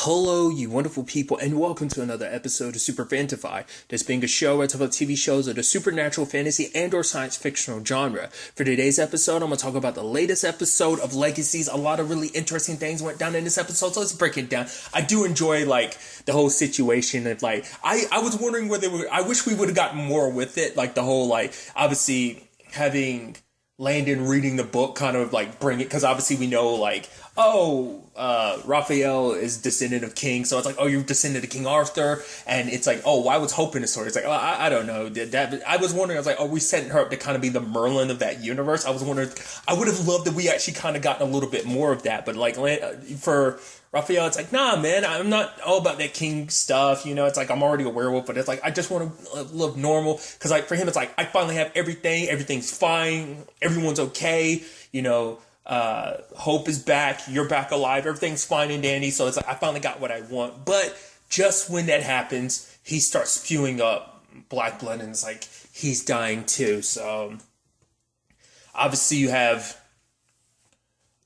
Hello, you wonderful people, and welcome to another episode of Super-Fanta-Fi. This being a show where I talk about TV shows of the supernatural, fantasy, and or science fictional genre. For today's episode, I'm going to talk about the latest episode of Legacies. A lot of really interesting things went down in this episode, so let's break it down. I do enjoy, the whole situation of, I was wondering I wish we would have gotten more with it, the whole, obviously having Landon reading the book kind of, bring it, because obviously we know, Raphael is descendant of King, so it's you're descendant of King Arthur, and it's why was Hope in the story? It's I don't know. I was wondering, are we setting her up to kind of be the Merlin of that universe? I was wondering, I would have loved if we actually kind of gotten a little bit more of that, but for Raphael, it's nah, man, I'm not all about that king stuff, it's I'm already a werewolf, but it's I just want to live normal, because for him, it's I finally have everything's fine, everyone's okay, Hope is back, you're back alive, everything's fine and dandy, so it's I finally got what I want. But just when that happens, he starts spewing up black blood, and it's he's dying too. So obviously you have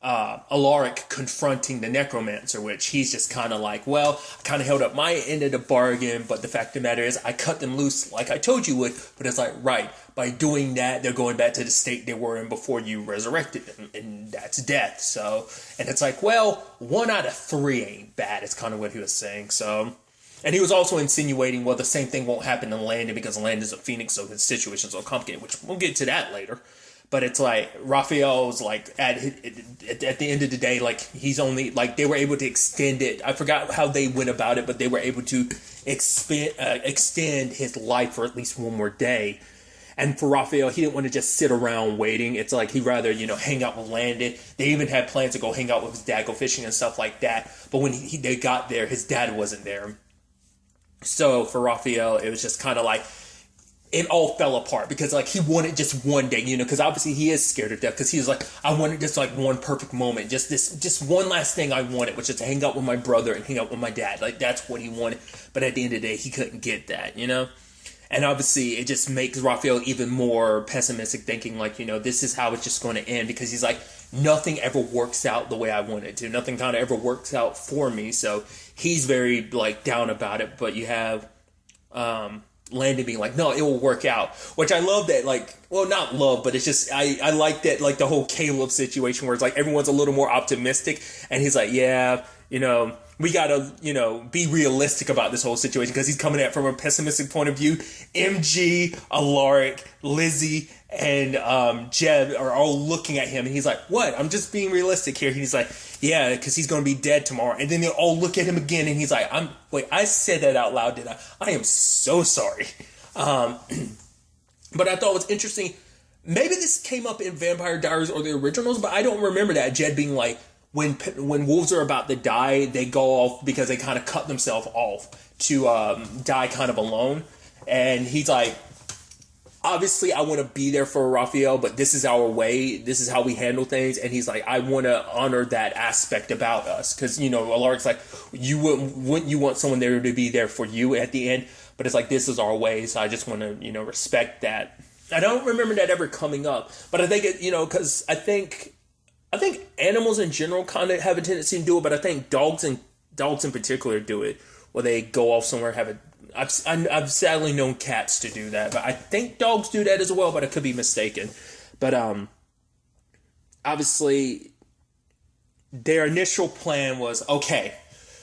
Alaric confronting the necromancer, which he's just kind of well, I kind of held up my end of the bargain, but the fact of the matter is I cut them loose like I told you would. But it's right, by doing that, they're going back to the state they were in before you resurrected them, and that's death. So, and it's 1 out of 3 ain't bad. It's kind of what he was saying. So, and he was also insinuating, well, the same thing won't happen to Landon because Landon's a phoenix, so his situation's so complicated, which we'll get to that later. But it's Raphael's at the end of the day, he's only they were able to extend it. I forgot how they went about it, but they were able to extend his life for at least one more day. And for Raphael, he didn't want to just sit around waiting. It's he'd rather, hang out with Landon. They even had plans to go hang out with his dad, go fishing and stuff like that. But when they got there, his dad wasn't there. So for Raphael, it was just kind of it all fell apart because he wanted just one day, because obviously he is scared of death, because he was I wanted just one perfect moment, just one last thing I wanted, which is to hang out with my brother and hang out with my dad. That's what he wanted. But at the end of the day, he couldn't get that, And obviously it just makes Raphael even more pessimistic, thinking this is how it's just going to end, because he's nothing ever works out the way I want it to. Nothing kind of ever works out for me. So he's very down about it. But you have Landon being no, it will work out, which I love that, well, not love, but it's just, I like that, the whole Caleb situation where it's everyone's a little more optimistic, and he's yeah, we gotta, be realistic about this whole situation, because he's coming at it from a pessimistic point of view. MG, Alaric, Lizzie, and Jeb are all looking at him, and he's what? I'm just being realistic here. He's yeah, because he's going to be dead tomorrow. And then they all look at him again, and he's wait, I said that out loud, did I? I am so sorry. But I thought it was interesting. Maybe this came up in Vampire Diaries or the originals, but I don't remember that. Jed being when wolves are about to die, they go off because they kind of cut themselves off to die kind of alone. And he's obviously, I want to be there for Raphael, but this is our way. This is how we handle things. And he's I want to honor that aspect about us. Because, Alaric's you wouldn't you want someone there to be there for you at the end? But it's this is our way. So I just want to, respect that. I don't remember that ever coming up. But I think, because I think animals in general kind of have a tendency to do it. But I think dogs in particular do it. Where they go off somewhere, I've sadly known cats to do that, but I think dogs do that as well, but I could be mistaken. But obviously, their initial plan was, okay,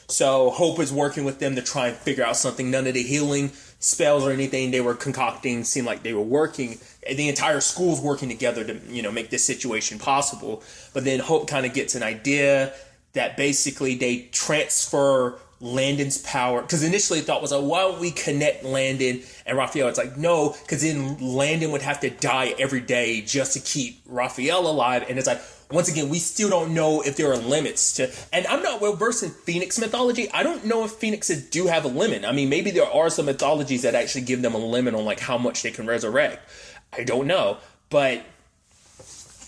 so Hope is working with them to try and figure out something. None of the healing spells or anything they were concocting seemed like they were working. The entire school's working together to, make this situation possible. But then Hope kind of gets an idea that basically they transfer Landon's power, because initially the thought was, why don't we connect Landon and Raphael? It's no, because then Landon would have to die every day just to keep Raphael alive. And it's once again, we still don't know if there are limits to, and I'm not well versed in Phoenix mythology. I don't know if Phoenixes do have a limit. I mean, maybe there are some mythologies that actually give them a limit on how much they can resurrect. I don't know, but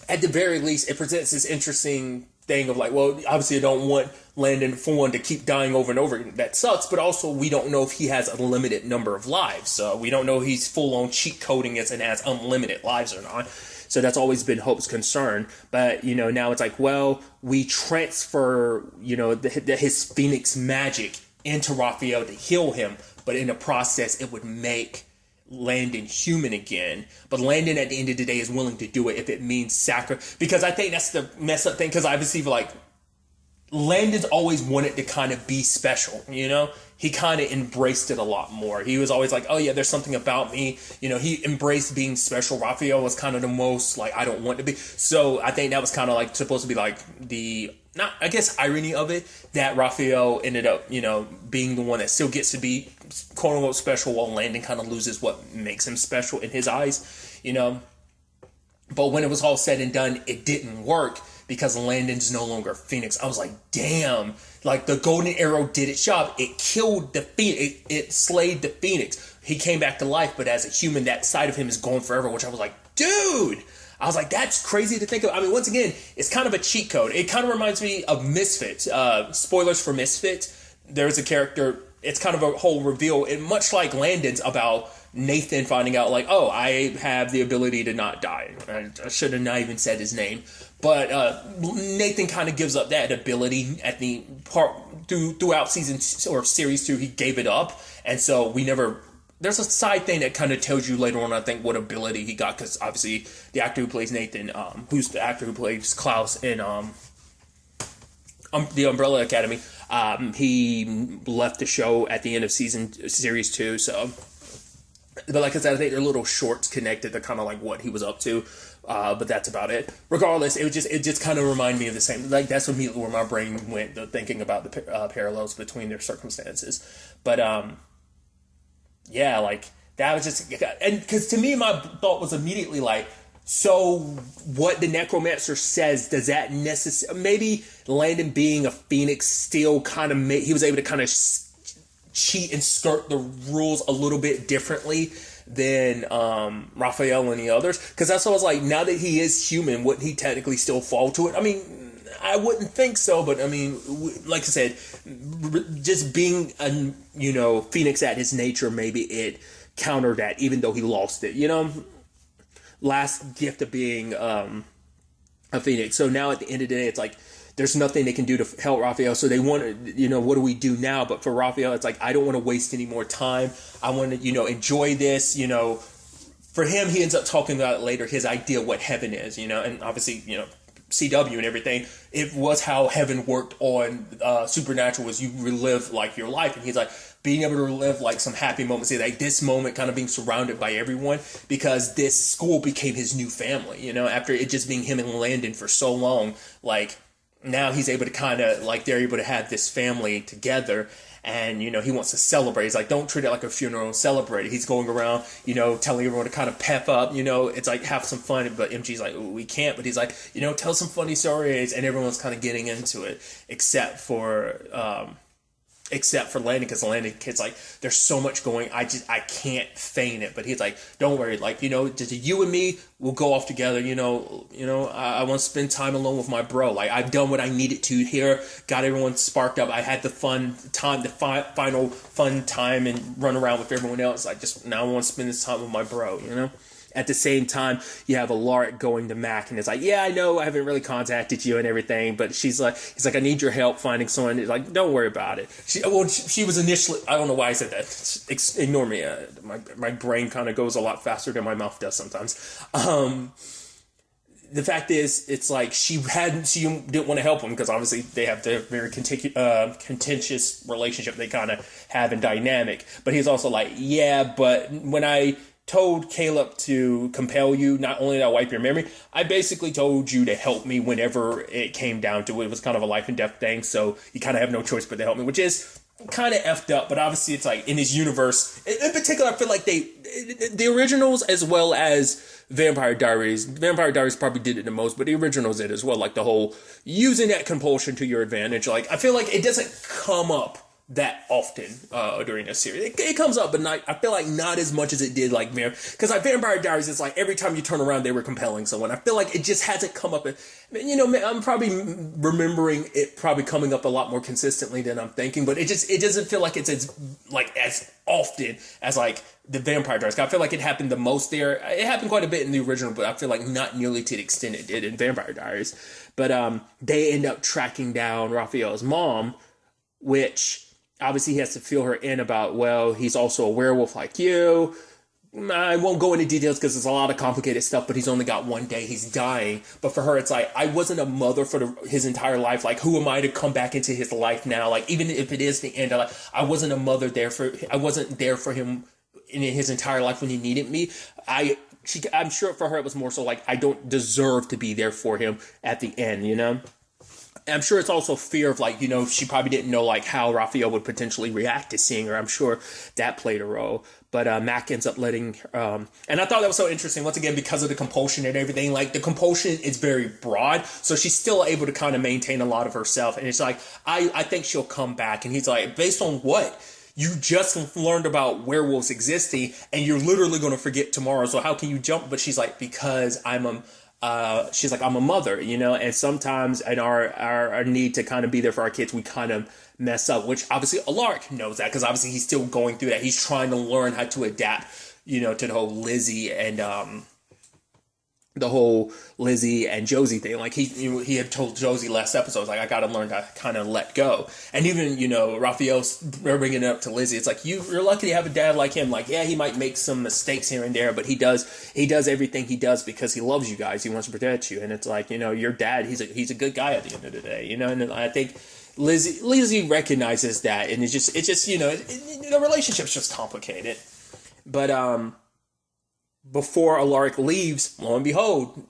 at the very least, it presents this interesting thing of well, obviously I don't want Landon, for one, to keep dying over and over. That sucks, but also we don't know if he has a limited number of lives. So we don't know if he's full-on cheat coding it and has unlimited lives or not. So that's always been Hope's concern. But, you know, now it's like, well, we transfer, you know, his Phoenix magic into Raphael to heal him. But in the process, it would make Landon human again. But Landon at the end of the day is willing to do it if it means sacrifice. Because I think that's the mess up thing. Because obviously, like, Landon's always wanted to kind of be special, you know? He kind of embraced it a lot more. He was always like, oh yeah, there's something about me. You know, he embraced being special. Raphael was kind of the most like, I don't want to be. So I think that was kind of like supposed to be like the, not, I guess, irony of it, that Raphael ended up, you know, being the one that still gets to be quote unquote special while Landon kind of loses what makes him special in his eyes, you know? But when it was all said and done, it didn't work because Landon's no longer Phoenix. I was like, damn, like the golden arrow did its job. It killed the Phoenix. It slayed the Phoenix. He came back to life, but as a human, that side of him is gone forever, which I was like, dude, I was like, that's crazy to think of. I mean, once again, it's kind of a cheat code. It kind of reminds me of Misfits. Spoilers for Misfits. There's a character, it's kind of a whole reveal, and much like Landon's about Nathan finding out like, oh, I have the ability to not die. I should have not even said his name. But Nathan kind of gives up that ability at the part throughout season or series 2. He gave it up, and so we never. There's a side thing that kind of tells you later on, I think, what ability he got, because obviously the actor who plays Nathan, who's the actor who plays Klaus in the Umbrella Academy, he left the show at the end of series 2. So, but like I said, I think they're little shorts connected to kind of like what he was up to. But that's about it. Regardless, it just kind of reminded me of the same. Like that's immediately where my brain went, thinking about the parallels between their circumstances. But yeah, like that was just, and because to me, my thought was immediately like, so what the necromancer says, does that maybe Landon being a Phoenix still kind of he was able to kind of cheat and skirt the rules a little bit differently than Raphael and the others, because that's what I was like, now that he is human, wouldn't he technically still fall to it? I mean, I wouldn't think so, but I mean, like I said, just being a, you know, Phoenix at his nature, maybe it countered that, even though he lost it, you know, last gift of being a Phoenix. So now at the end of the day, it's like there's nothing they can do to help Raphael. So they want to, you know, what do we do now? But for Raphael, it's like, I don't want to waste any more time. I want to, you know, enjoy this, you know. For him, he ends up talking about later his idea of what heaven is, you know, and obviously, you know, CW and everything, it was how heaven worked on Supernatural, was you relive like your life. And he's like, being able to relive like some happy moments, say like this moment, kind of being surrounded by everyone, because this school became his new family, you know, after it just being him and Landon for so long. Like now he's able to kind of like, they're able to have this family together. And, you know, he wants to celebrate. He's like, don't treat it like a funeral, celebrate it. He's going around, you know, telling everyone to kind of pep up, you know, it's like, have some fun. But MG's like, we can't. But he's like, you know, tell some funny stories. And everyone's kind of getting into it, except for Landon, because Landon kid's like, there's so much going, I can't feign it. But he's like, don't worry, like, you know, just you and me, we'll go off together, you know, I want to spend time alone with my bro. Like, I've done what I needed to here, got everyone sparked up. I had the fun time, the final fun time, and run around with everyone else. Now I want to spend this time with my bro, you know? At the same time, you have a Lark going to Mac, and it's like, yeah, I know I haven't really contacted you and everything, but he's like, I need your help finding someone. It's like, don't worry about it. She was initially, I don't know why I said that. Ignore me. My brain kind of goes a lot faster than my mouth does sometimes. The fact is, it's like she didn't want to help him because obviously they have the very contentious relationship they kind of have and dynamic. But he's also like, yeah, but when I told Caleb to compel you, not only did I wipe your memory, I basically told you to help me whenever it came down to it. It was kind of a life and death thing, so you kind of have no choice but to help me, which is kind of effed up. But obviously it's like in his universe, in particular, I feel like the originals as well as Vampire Diaries probably did it the most, but the originals did as well, like the whole using that compulsion to your advantage. Like, I feel like it doesn't come up that often during this series. It comes up, but not, I feel like not as much as it did like because like Vampire Diaries, it's like every time you turn around they were compelling someone. I feel like it just hasn't come up. You know, I'm probably remembering it probably coming up a lot more consistently than I'm thinking, but it doesn't feel like it's as often as like the Vampire Diaries. I feel like it happened the most there. It happened quite a bit in the original, but I feel like not nearly to the extent it did in Vampire Diaries. But they end up tracking down Raphael's mom, which obviously he has to fill her in about, well, he's also a werewolf like you. I won't go into details because it's a lot of complicated stuff, but he's only got one day. He's dying. But for her, it's like, I wasn't a mother for his entire life. Like, who am I to come back into his life now? Like, even if it is the end, I wasn't a mother I wasn't there for him in his entire life when he needed me. I'm sure for her it was more so like, I don't deserve to be there for him at the end, you know? I'm sure it's also fear of like, you know, she probably didn't know like how Raphael would potentially react to seeing her. I'm sure that played a role. But Mac ends up letting, and I thought that was so interesting, once again, because of the compulsion and everything. Like, the compulsion is very broad, so she's still able to kind of maintain a lot of herself. And it's like, I think she'll come back. And he's like, based on what? You just learned about werewolves existing, and you're literally going to forget tomorrow. So how can you jump? But she's like, because I'm a mother, you know, and sometimes in our need to kind of be there for our kids, we kind of mess up, which obviously Alaric knows that, because obviously he's still going through that. He's trying to learn how to adapt, you know, to the whole Lizzie and Josie thing. Like, he had told Josie last episode, like, I got to learn to kind of let go. And even, you know, Raphael's bringing it up to Lizzie. It's like, you're lucky to have a dad like him. Like, yeah, he might make some mistakes here and there, but he does everything he does because he loves you guys. He wants to protect you. And it's like, you know, your dad, he's a good guy at the end of the day, you know. And I think Lizzie recognizes that, and it's just you know, the relationship's just complicated. But before Alaric leaves, lo and behold,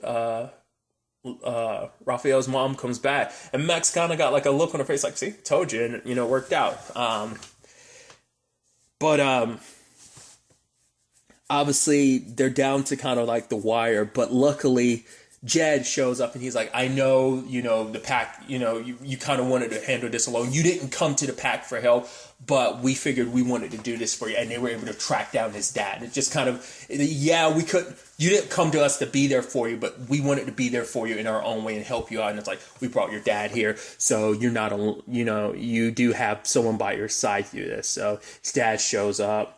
Raphael's mom comes back, and Max kind of got like a look on her face, like, see, told you, and, you know, worked out. But obviously they're down to kind of like the wire, but luckily Jed shows up and he's like, I know, you know, the pack, you know, you kind of wanted to handle this alone. You didn't come to the pack for help, but we figured we wanted to do this for you. And they were able to track down his dad. And it just kind of, yeah, you didn't come to us to be there for you, but we wanted to be there for you in our own way and help you out. And it's like, we brought your dad here, so you're not, you know, you do have someone by your side through this. So his dad shows up.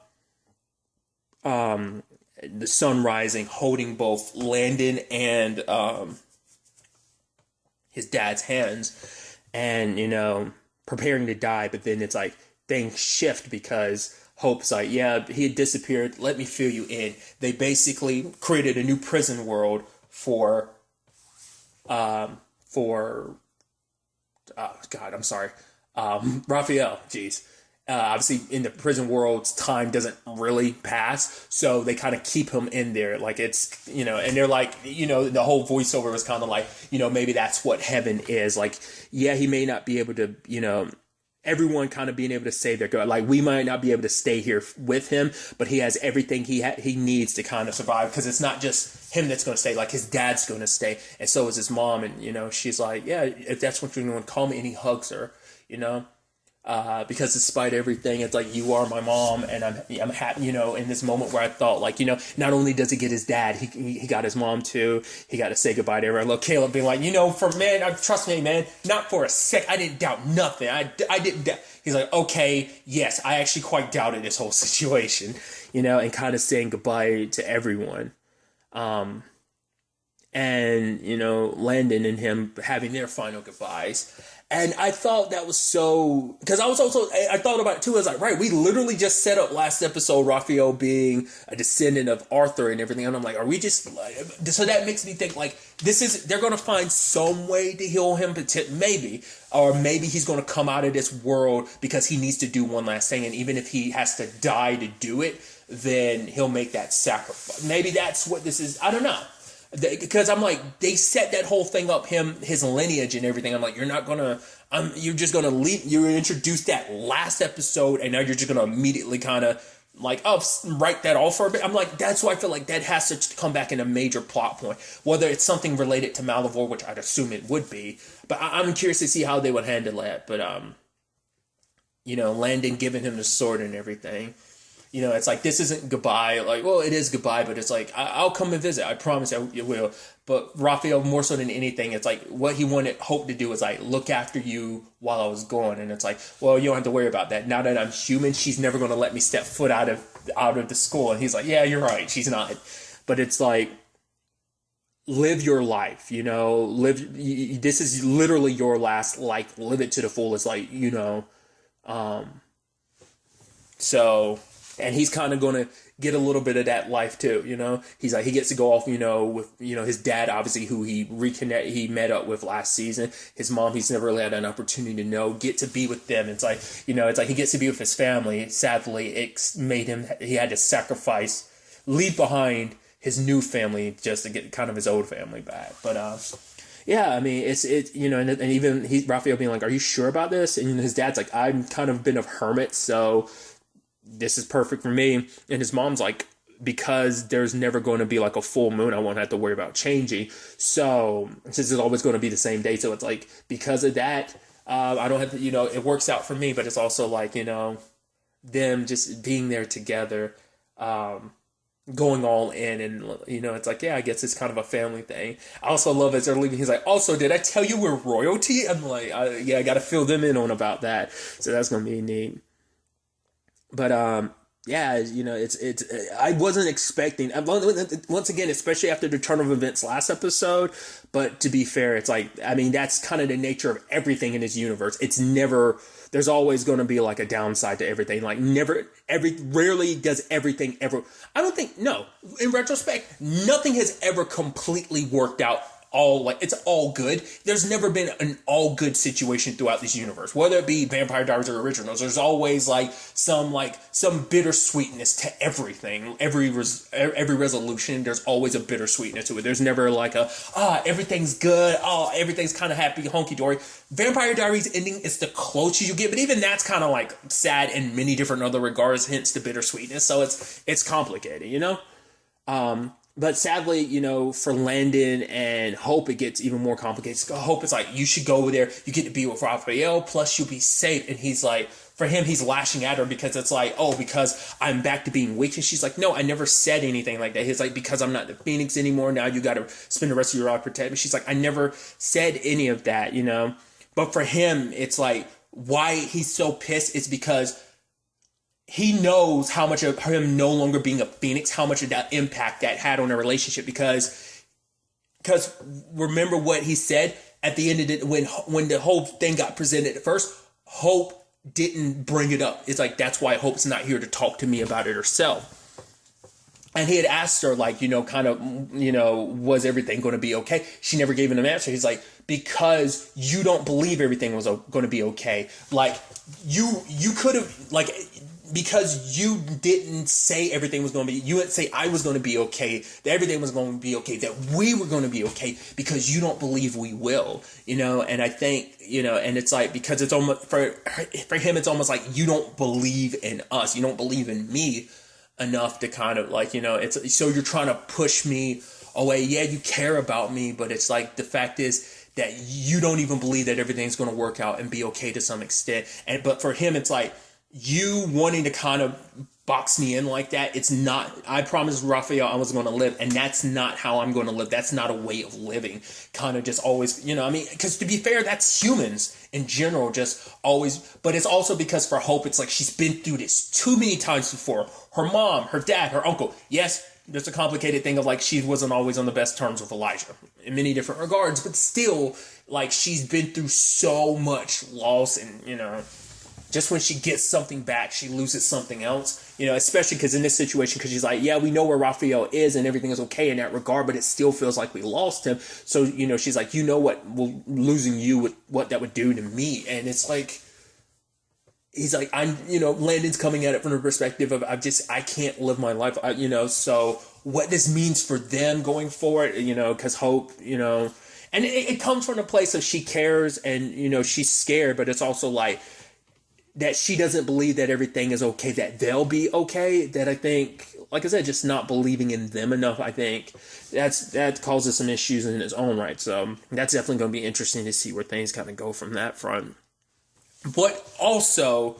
The sun rising, holding both Landon and his dad's hands, and, you know, preparing to die. But then it's like things shift because Hope's like, yeah, he had disappeared. Let me fill you in. They basically created a new prison world for God, I'm sorry, Raphael. Jeez. Obviously, in the prison world, time doesn't really pass, so they kind of keep him in there. Like, it's, you know, and they're like, you know, the whole voiceover was kind of like, you know, maybe that's what heaven is. Like, yeah, he may not be able to, you know, everyone kind of being able to save their God. Like, we might not be able to stay here with him, but he has everything he needs to kind of survive, because it's not just him that's going to stay. Like, his dad's going to stay, and so is his mom. And, you know, she's like, yeah, if that's what you're going to call me, and he hugs her, you know. Because despite everything, it's like, you are my mom, and I'm happy, you know, in this moment where I thought, like, you know, not only does he get his dad, he got his mom too. He got to say goodbye to everyone. Look, Caleb being like, you know, trust me, man, not for a sec, I didn't doubt nothing. I didn't doubt. He's like, okay, yes, I actually quite doubted this whole situation, you know, and kind of saying goodbye to everyone. And, you know, Landon and him having their final goodbyes. And I thought that was so, because I thought about it too. I was like, right, we literally just set up last episode Raphael being a descendant of Arthur and everything. And I'm like, are we just, so that makes me think, like, they're going to find some way to heal him, maybe, or maybe he's going to come out of this world because he needs to do one last thing. And even if he has to die to do it, then he'll make that sacrifice. Maybe that's what this is. I don't know. Because I'm like, they set that whole thing up, his lineage and everything. I'm like, you're just gonna leave. You introduced that last episode, and now you're just gonna immediately kind of like, write that off for a bit. I'm like, that's why I feel like that has to come back in a major plot point, whether it's something related to Malivore, which I'd assume it would be. But I'm curious to see how they would handle that. But Landon giving him the sword and everything. It's like, this isn't goodbye. Like, well, it is goodbye, but it's like, I'll come and visit. I promise I will. But Raphael, more so than anything, it's like what he wanted Hope to do was like, look after you while I was gone. And it's like, well, you don't have to worry about that. Now that I'm human, she's never going to let me step foot out of the school. And he's like, yeah, you're right. She's not. But it's like, live your life, this is literally your last life. Live it to the fullest, so, and he's kind of going to get a little bit of that life too, He's like, he gets to go off, with, his dad, obviously, who he met up with last season. His mom, he's never really had an opportunity to know, get to be with them. It's like, it's like he gets to be with his family. Sadly, it made him, he had to leave behind his new family just to get kind of his old family back. But, yeah, I mean, and even Raphael being like, are you sure about this? And his dad's like, I've kind of been a hermit, so this is perfect for me. And his mom's like, because there's never going to be like a full moon, I won't have to worry about changing. So since it's always going to be the same day, so it's like, because of that, I don't have to, it works out for me. But it's also like, them just being there together, going all in, and it's like, yeah, I guess it's kind of a family thing. I also love as they're leaving, he's like, also, did I tell you we're royalty? I'm like, yeah, I got to fill them in on about that. So that's going to be neat. But, yeah, it's I wasn't expecting, once again, especially after the turn of events last episode, but to be fair, it's like, I mean, that's kind of the nature of everything in this universe. It's never, there's always going to be like a downside to everything. Like rarely does everything ever, I don't think, no, in retrospect, nothing has ever completely worked out it's all good. There's never been an all good situation throughout this universe, whether it be Vampire Diaries or Originals. There's always some bittersweetness to everything. Every resolution, there's always a bittersweetness to it. There's never like everything's good. Oh, everything's kind of happy, honky dory. Vampire Diaries ending is the closest you get, but even that's kind of like sad in many different other regards, hence the bittersweetness. So it's complicated, But sadly, for Landon and Hope, it gets even more complicated. Hope is like, you should go over there. You get to be with Raphael, plus you'll be safe. And he's like, for him, he's lashing at her because it's like, oh, because I'm back to being weak. And she's like, no, I never said anything like that. He's like, because I'm not the Phoenix anymore. Now you got to spend the rest of your life protecting me. She's like, I never said any of that, But for him, it's like, why he's so pissed is because he knows how much of him no longer being a Phoenix, how much of that impact that had on their relationship. Because remember what he said at the end of it, when the whole thing got presented at first, Hope didn't bring it up. It's like, that's why Hope's not here to talk to me about it herself. And he had asked her, was everything going to be okay? She never gave him an answer. He's like, because you don't believe everything was going to be okay. Like, you could have, because you didn't say everything was going to be, you didn't say I was going to be okay, that everything was going to be okay, that we were going to be okay, because you don't believe we will, and I think, and it's like, because it's almost, for him, it's almost like, you don't believe in us, you don't believe in me enough to kind of it's, so you're trying to push me away. Yeah, you care about me, but it's like, the fact is that you don't even believe that everything's going to work out and be okay to some extent. But for him, it's like, you wanting to kind of box me in like that, it's not, I promised Raphael I was going to live, and that's not how I'm going to live. That's not a way of living. Kind of just always, because to be fair, that's humans in general, just always, but it's also because for Hope, it's like, she's been through this too many times before. Her mom, her dad, her uncle. Yes, there's a complicated thing of like, she wasn't always on the best terms with Elijah in many different regards, but still, like, she's been through so much loss, and, just when she gets something back, she loses something else, especially because in this situation, because she's like, yeah, we know where Raphael is and everything is okay in that regard, but it still feels like we lost him. So, she's like, what losing you, what that would do to me. And it's like, he's like, Landon's coming at it from the perspective of, I can't live my life, so what this means for them going forward, because Hope, and it comes from a place of she cares and, she's scared, but it's also like, that she doesn't believe that everything is okay, that they'll be okay, that I think, like I said, just not believing in them enough, I think that causes some issues in its own right. So that's definitely going to be interesting to see where things kind of go from that front. But also,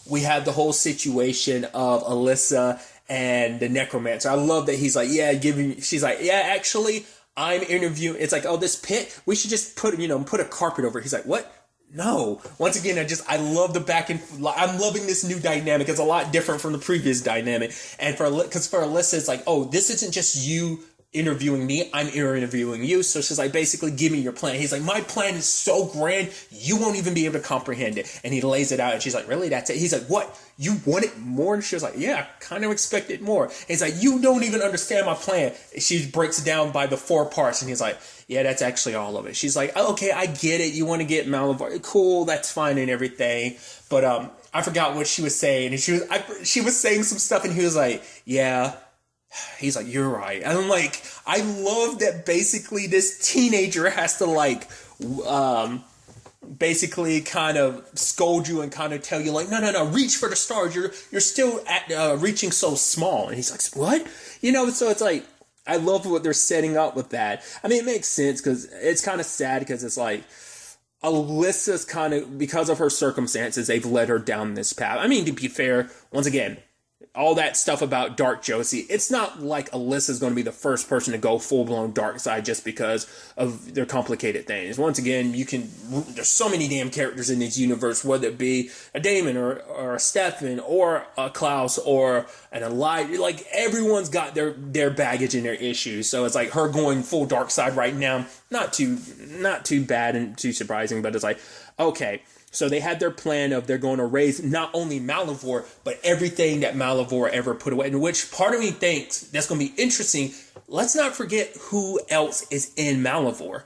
we have the whole situation of Alyssa and the necromancer. I love that he's like, yeah, she's like, yeah, actually, I'm interviewing. It's like, oh, this pit, we should just put a carpet over it. He's like, what? No. Once again, I love the I'm loving this new dynamic. It's a lot different from the previous dynamic. And because for Alyssa, it's like, oh, this isn't just you interviewing me, I'm interviewing you. So she's like, basically, give me your plan. He's like, my plan is so grand, you won't even be able to comprehend it. And he lays it out, and she's like, really, that's it? He's like, what? You want it more? And she was like, yeah, kind of expected more. And he's like, you don't even understand my plan. She breaks it down by the 4 parts, and he's like, yeah, that's actually all of it. She's like, oh, okay, I get it. You want to get Malivore. Cool, that's fine and everything. But I forgot what she was saying. And she was saying some stuff, and he was like, yeah. He's like, you're right. And I'm like, I love that basically this teenager has to like, basically kind of scold you and kind of tell you like, no, reach for the stars. You're still reaching so small. And he's like, what? So it's like, I love what they're setting up with that. I mean, it makes sense because it's kind of sad because it's like, Alyssa's kind of, because of her circumstances, they've led her down this path. I mean, to be fair, once again, all that stuff about Dark Josie, it's not like Alyssa's going to be the first person to go full-blown dark side just because of their complicated things. Once again, there's so many damn characters in this universe, whether it be a Damon or a Stefan or a Klaus or an Elijah, like everyone's got their baggage and their issues. So it's like her going full dark side right now, not too bad and too surprising, but it's like, okay. So they had their plan of they're going to raise not only Malivore, but everything that Malivore ever put away. In which part of me thinks that's going to be interesting. Let's not forget who else is in Malivore.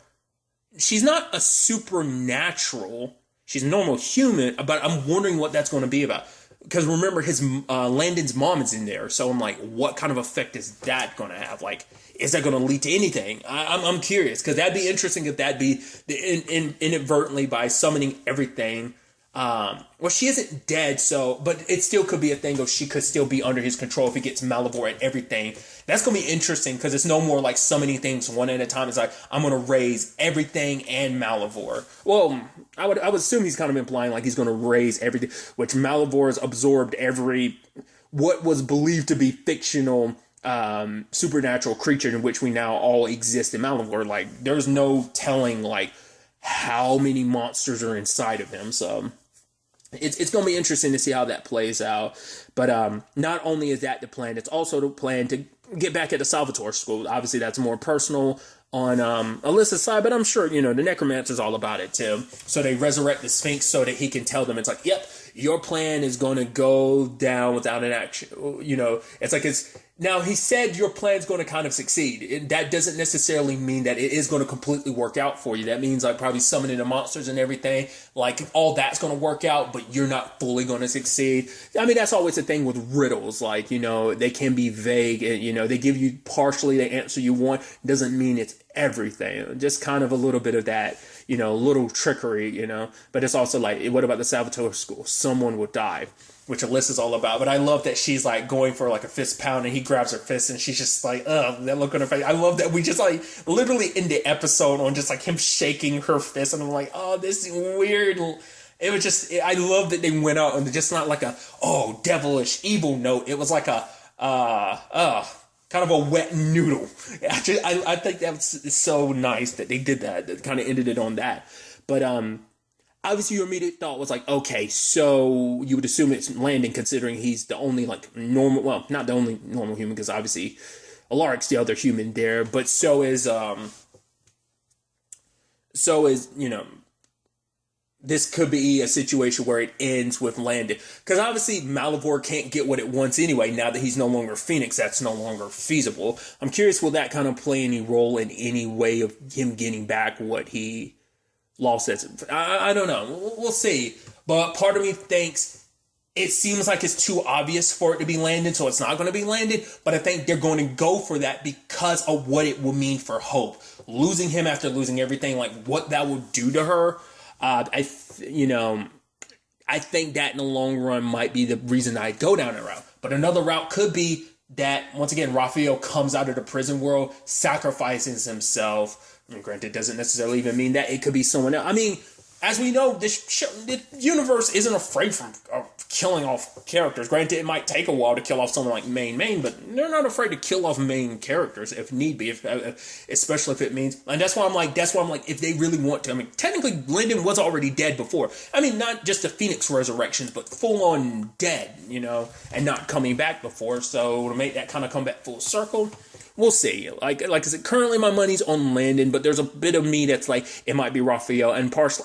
She's not a supernatural. She's a normal human, but I'm wondering what that's going to be about. Because remember, Landon's mom is in there. So I'm like, what kind of effect is that going to have? Like, is that going to lead to anything? I'm curious, because that'd be interesting if that'd be inadvertently by summoning everything. Well, she isn't dead, but it still could be a thing of she could still be under his control if he gets Malivore and everything. That's going to be interesting, because it's no more like summoning things one at a time. It's like, I'm going to raise everything and Malivore. Well, I would assume he's kind of implying like he's going to raise everything, which Malivore has absorbed what was believed to be fictional supernatural creature in which we now all exist in Malivore. Like, there's no telling like how many monsters are inside of him. So it's going to be interesting to see how that plays out. But not only is that the plan, it's also the plan to get back at the Salvatore school. Obviously, that's more personal on Alyssa's side, but I'm sure, the necromancer's all about it too. So they resurrect the Sphinx so that he can tell them, it's like, yep, your plan is going to go down without an action. It's like now he said your plan's going to kind of succeed. That doesn't necessarily mean that it is going to completely work out for you. That means like probably summoning the monsters and everything, like all that's going to work out, but you're not fully going to succeed. I mean, that's always the thing with riddles. Like, they can be vague and, they give you partially the answer you want. Doesn't mean it's everything. Just kind of a little bit of that, little trickery, but it's also like, what about the Salvatore school? Someone will die, which Alyssa's all about. But I love that she's like going for like a fist pound and he grabs her fist and she's just like, that look on her face. I love that we just like literally end the episode on just like him shaking her fist. And I'm like, oh, this is weird. It was just, I love that they went out and just not like a, devilish evil note. It was like a, kind of a wet noodle. I think that's so nice that they did that kind of ended it on that. But, obviously, your immediate thought was like, okay, so you would assume it's Landon, considering he's the only like normal, well, not the only normal human, because obviously Alaric's the other human there, but so is this could be a situation where it ends with Landon, because obviously Malivore can't get what it wants anyway. Now that he's no longer Phoenix, that's no longer feasible. I'm curious, will that kind of play any role in any way of him getting back what he lost? I don't know. We'll see. But part of me thinks it seems like it's too obvious for it to be Landon, so it's not going to be Landon. But I think they're going to go for that because of what it will mean for Hope. Losing him after losing everything, like what that will do to her. I think that in the long run might be the reason I go down that route. But another route could be that, once again, Raphael comes out of the prison world, sacrifices himself. I mean, granted, it doesn't necessarily even mean that. It could be someone else. I mean, as we know, the universe isn't afraid of killing off characters. Granted, it might take a while to kill off someone like main, but they're not afraid to kill off main characters if need be, especially if it means. And that's why I'm like, if they really want to. I mean, technically, Lyndon was already dead before. I mean, not just the Phoenix resurrections, but full on dead, and not coming back before. So to make that kind of come back full circle. We'll see. Like I said, currently my money's on Landon, but there's a bit of me that's like, it might be Raphael. And partially,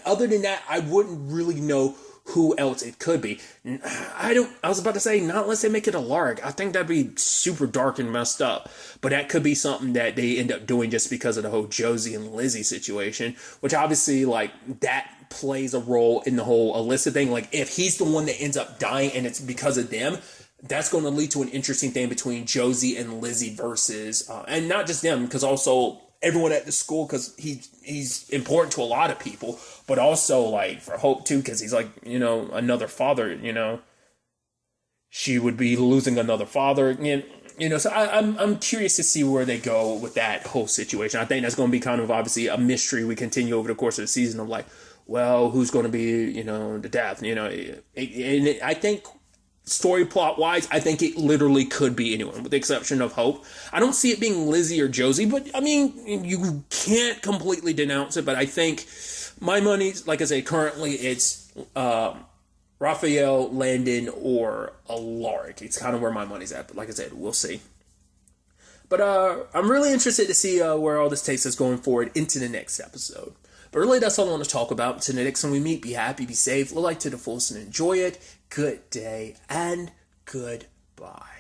other than that, I wouldn't really know who else it could be. I was about to say, not unless they make it a Lark. I think that'd be super dark and messed up. But that could be something that they end up doing just because of the whole Josie and Lizzie situation, which obviously, like, that plays a role in the whole Alyssa thing. Like, if he's the one that ends up dying and it's because of them, that's going to lead to an interesting thing between Josie and Lizzie versus, and not just them, because also everyone at the school, because he's important to a lot of people, but also like for Hope too, because he's like, another father, she would be losing another father again. So I'm curious to see where they go with that whole situation. I think that's going to be kind of obviously a mystery we continue over the course of the season of like, well, who's going to be, the death, and I think story plot wise, I think it literally could be anyone with the exception of Hope. I don't see it being Lizzie or Josie, but I mean, you can't completely denounce it, but I think my money's, like I say, currently it's, Raphael, Landon, or Alaric. It's kind of where my money's at, but like I said, we'll see. But I'm really interested to see where all this takes us going forward into the next episode. But really, that's all I want to talk about. Until the next time we meet, be happy, be safe, live life to the fullest, and enjoy it. Good day, and goodbye.